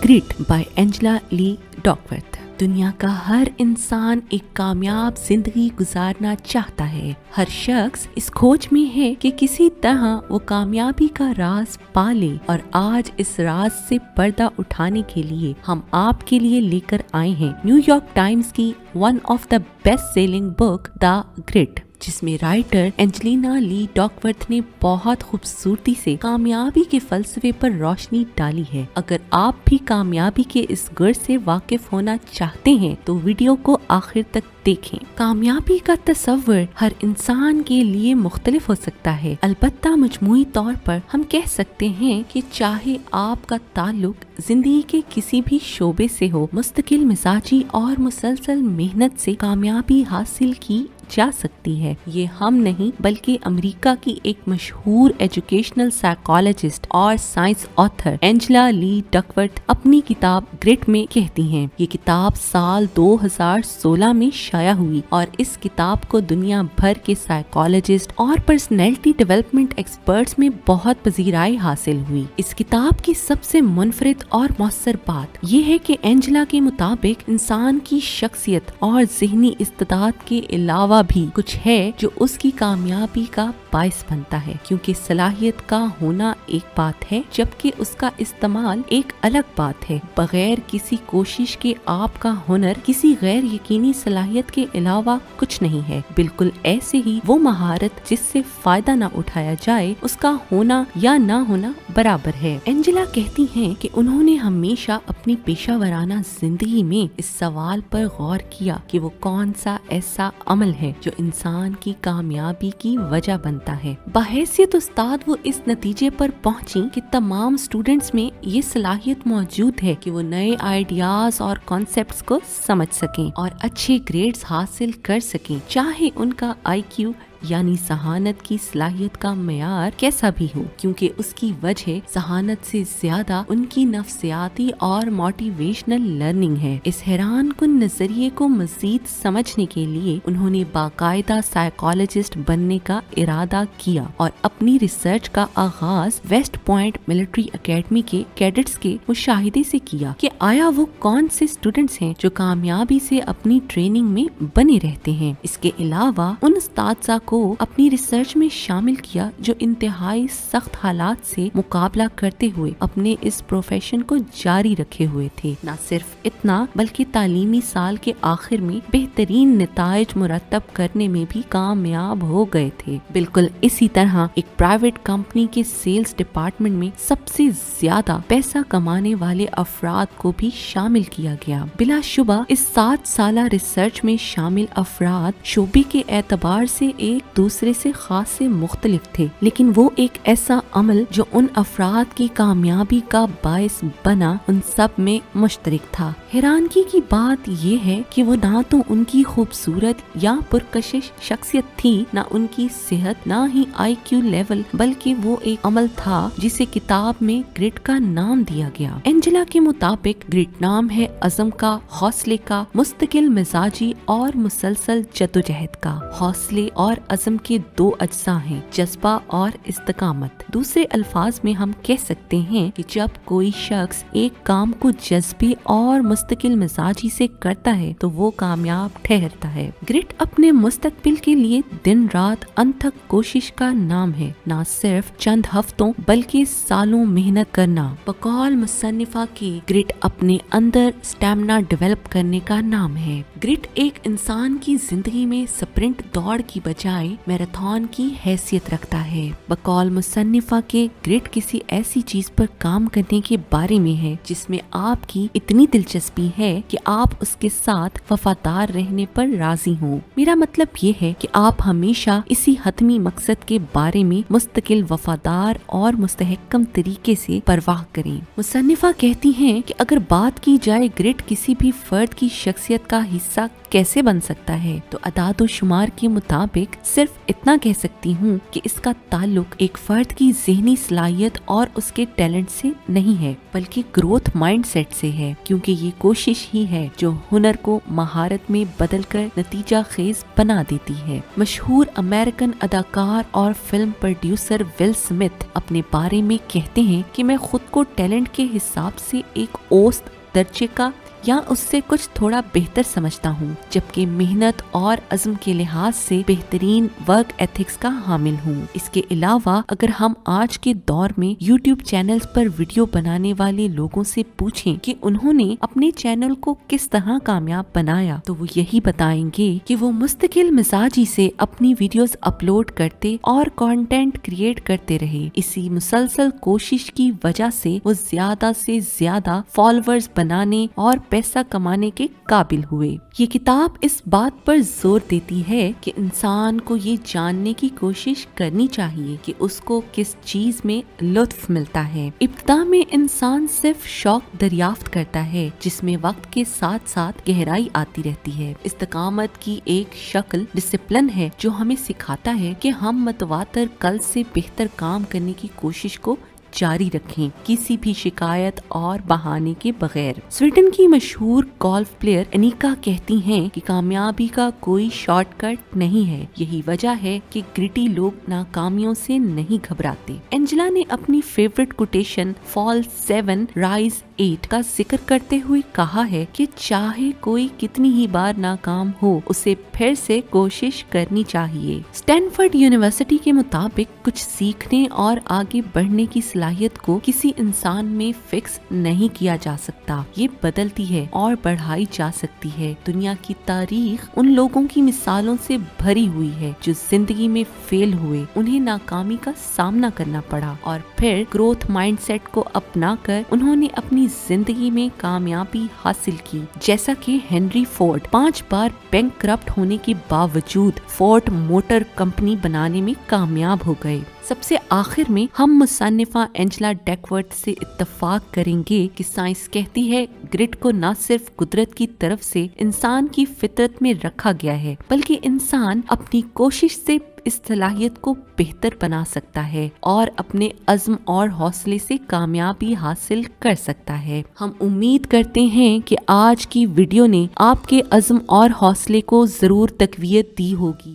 Grit bye Angela Lee डॉकवर्थ। दुनिया का हर इंसान एक कामयाब जिंदगी गुजारना चाहता है। हर शख्स इस खोज में है कि किसी तरह वो कामयाबी का राज पाले, और आज इस राज से पर्दा उठाने के लिए हम आपके लिए लेकर आए हैं न्यूयॉर्क टाइम्स की one of the best selling book the Grit, जिसमें राइटर एंजेलिना ली डॉकवर्थ ने बहुत खूबसूरती से कामयाबी के फलसफे पर रोशनी डाली है। अगर आप भी कामयाबी के इस गुर से वाकिफ होना चाहते हैं तो वीडियो को आखिर तक देखें। कामयाबी का तस्वर हर इंसान के लिए मुख्तलिफ हो सकता है, अलबत्ता मजमूई तौर पर हम कह सकते हैं कि चाहे आपका ताल्लुक जिंदगी के किसी भी शोबे से हो, मुस्तकिल मिजाजी और मुसलसल मेहनत से कामयाबी हासिल की जा सकती है। ये हम नहीं बल्कि अमेरिका की एक मशहूर एजुकेशनल साइकोलॉजिस्ट और साइंस ऑथर एंजेला ली डॉकवर्थ अपनी किताब ग्रिट में कहती हैं। ये किताब साल 2016 में शाया हुई और इस किताब को दुनिया भर के साइकोलॉजिस्ट और पर्सनैलिटी डेवलपमेंट एक्सपर्ट्स में बहुत पजीराई हासिल हुई। इस किताब की सबसे मुनफरिद और मौसर बात यह है कि एंजेला के मुताबिक इंसान की शख्सियत और ज़हनी इस्तेदाद के अलावा भी कुछ है जो उसकी कामयाबी का बायस बनता है, क्योंकि सलाहियत का होना एक बात है जबकि उसका इस्तेमाल एक अलग बात है। बगैर किसी कोशिश के आपका हुनर किसी गैर यकीनी सलाहियत के अलावा कुछ नहीं है। बिल्कुल ऐसे ही वो महारत जिससे फायदा ना उठाया जाए उसका होना या ना होना बराबर है। एंजेला कहती हैं कि उन्होंने हमेशा अपनी पेशावराना जिंदगी में इस सवाल पर गौर किया कि वो कौन सा ऐसा अमल है जो इंसान की कामयाबी की वजह बनता है। बहैसियत उस्ताद वो इस नतीजे पर पहुंची कि तमाम स्टूडेंट्स में ये सलाहियत मौजूद है कि वो नए आइडियाज और कॉन्सेप्ट्स को समझ सकें और अच्छे ग्रेड्स हासिल कर सकें, चाहे उनका IQ यानी जहानत की सलाहियत का मयार कैसा भी हो, क्योंकि उसकी वजह जहानत से ज्यादा उनकी नफ्सियाती और मोटिवेशनल लर्निंग है। इस हैरान कुन नजरिए को मजीद समझने के लिए उन्होंने बाकायदा साइकोलॉजिस्ट बनने का इरादा किया और अपनी रिसर्च का आगाज वेस्ट पॉइंट मिलिट्री एकेडमी के कैडेट्स के मुशाहिदे से किया कि आया वो कौन से स्टूडेंट्स हैं जो कामयाबी से अपनी ट्रेनिंग में बने रहते हैं। इसके अलावा उन उस्ताद को अपनी रिसर्च में शामिल किया जो इंतहाई सख्त हालात से मुकाबला करते हुए अपने इस प्रोफेशन को जारी रखे हुए थे। न सिर्फ इतना बल्कि तालीमी साल के आखिर में बेहतरीन नताइज मुरतब करने में भी कामयाब हो गए थे। बिल्कुल इसी तरह एक प्राइवेट कंपनी के सेल्स डिपार्टमेंट में सबसे ज्यादा पैसा कमाने वाले अफराद को भी शामिल किया गया। बिलाशुबा इस 7 साला रिसर्च में शामिल अफराद शोबे के एतबार से एक दूसरे से खास से मुख्तलिफ थे, लेकिन वो एक ऐसा अमल जो उन अफराद की कामयाबी का बायस बना उन सब में मुश्तरक था। हैरानगी की बात ये है कि वो ना तो उनकी खूबसूरत या पुरकशिश शख्सियत थी, ना उनकी सेहत, ना ही IQ लेवल, बल्कि वो एक अमल था जिसे किताब में ग्रिट का नाम दिया गया। एंजेला के मुताबिक ग्रिट नाम है अज़म का, हौसले का, मुस्तकिल मिजाजी और मुसलसल जद्दोजहद का। हौसले और अज़म के 2 अज्जा हैं, जज्बा और इस्तिकामत। दूसरे अल्फाज में हम कह सकते हैं कि जब कोई शख्स एक काम को जज्बे और मुस्तकिल मिजाजी से करता है तो वो कामयाब ठहरता है। ग्रिट अपने मुस्तकबिल के लिए दिन रात अनथक कोशिश का नाम है, ना सिर्फ चंद हफ्तों बल्कि सालों मेहनत करना। बकौल मुसन्निफा के ग्रिट अपने अंदर स्टैमिना डेवलप करने का नाम है। ग्रिट एक इंसान की जिंदगी में स्प्रिंट दौड़ की बजाय मैराथन की हैसियत रखता है। बकौल मुसन्निफा के ग्रिट किसी ऐसी चीज पर काम करने के बारे में है जिसमें आपकी इतनी दिलचस्पी है कि आप उसके साथ वफादार रहने पर राजी हो। मेरा मतलब ये है कि आप हमेशा इसी हतमी मकसद के बारे में मुस्तकिल, वफादार और मुस्तहकम तरीके से परवाह करें। मुसन्निफा कहती हैं कि अगर बात की जाए ग्रिट किसी भी फर्द की शख्सियत का हिस्सा कैसे बन सकता है, तो अदाद व शुमार के मुताबिक صرف اتنا کہہ سکتی ہوں کہ اس کا تعلق ایک فرد کی ذہنی صلاحیت اور اس کے ٹیلنٹ سے نہیں ہے بلکہ گروتھ مائنڈ سیٹ سے ہے، کیونکہ یہ کوشش ہی ہے جو ہنر کو مہارت میں بدل کر نتیجہ خیز بنا دیتی ہے۔ مشہور امریکن اداکار اور فلم پروڈیوسر ول سمتھ اپنے بارے میں کہتے ہیں کہ میں خود کو ٹیلنٹ کے حساب سے ایک اوسط درجے کا یا اس سے کچھ تھوڑا بہتر سمجھتا ہوں، جبکہ محنت اور عزم کے لحاظ سے بہترین ورک ایتھکس کا حامل ہوں۔ اس کے علاوہ اگر ہم آج کے دور میں یوٹیوب چینلز پر ویڈیو بنانے والے لوگوں سے پوچھیں کہ انہوں نے اپنے چینل کو کس طرح کامیاب بنایا تو وہ یہی بتائیں گے کہ وہ مستقل مزاجی سے اپنی ویڈیوز اپلوڈ کرتے اور کانٹینٹ کریٹ کرتے رہے۔ اسی مسلسل کوشش کی وجہ سے وہ زیادہ سے زیادہ فالوورز بنانے اور پیسہ کمانے کے قابل ہوئے۔ یہ کتاب اس بات پر زور دیتی ہے کہ انسان کو یہ جاننے کی کوشش کرنی چاہیے کہ اس کو کس چیز میں لطف ملتا ہے۔ ابتدا میں انسان صرف شوق دریافت کرتا ہے جس میں وقت کے ساتھ ساتھ گہرائی آتی رہتی ہے۔ استقامت کی ایک شکل ڈسپلن ہے جو ہمیں سکھاتا ہے کہ ہم متواتر کل سے بہتر کام کرنے کی کوشش کو جاری رکھیں، کسی بھی شکایت اور بہانے کے بغیر۔ سویڈن کی مشہور گولف پلیئر انیکا کہتی ہیں کہ کامیابی کا کوئی شارٹ کٹ نہیں ہے، یہی وجہ ہے کہ گریٹی لوگ ناکامیوں سے نہیں گھبراتے۔ اینجلا نے اپنی فیورٹ کوٹیشن فال 7 رائز 8 کا ذکر کرتے ہوئے کہا ہے کہ چاہے کوئی کتنی ہی بار ناکام ہو، اسے پھر سے کوشش کرنی چاہیے۔ اسٹینفورڈ یونیورسٹی کے مطابق کچھ سیکھنے اور آگے بڑھنے کی صلاحیت کو کسی انسان میں فکس نہیں کیا جا سکتا، یہ بدلتی ہے اور بڑھائی جا سکتی ہے۔ دنیا کی تاریخ ان لوگوں کی مثالوں سے بھری ہوئی ہے جو زندگی میں فیل ہوئے، انہیں ناکامی کا سامنا کرنا پڑا اور پھر گروتھ مائنڈ سیٹ کو اپنا کر انہوں نے اپنی زندگی میں کامیابی حاصل کی، جیسا کہ ہنری فورڈ 5 بار بینک کرپٹ ہونے کے باوجود فورڈ موٹر کمپنی بنانے میں کامیاب ہو گئے۔ سب سے آخر میں ہم مصنفہ اینجلا ڈیکورتھ سے اتفاق کریں گے کہ سائنس کہتی ہے گرٹ کو نہ صرف قدرت کی طرف سے انسان کی فطرت میں رکھا گیا ہے بلکہ انسان اپنی کوشش سے اس صلاحیت کو بہتر بنا سکتا ہے اور اپنے عزم اور حوصلے سے کامیابی حاصل کر سکتا ہے۔ ہم امید کرتے ہیں کہ آج کی ویڈیو نے آپ کے عزم اور حوصلے کو ضرور تقویت دی ہوگی۔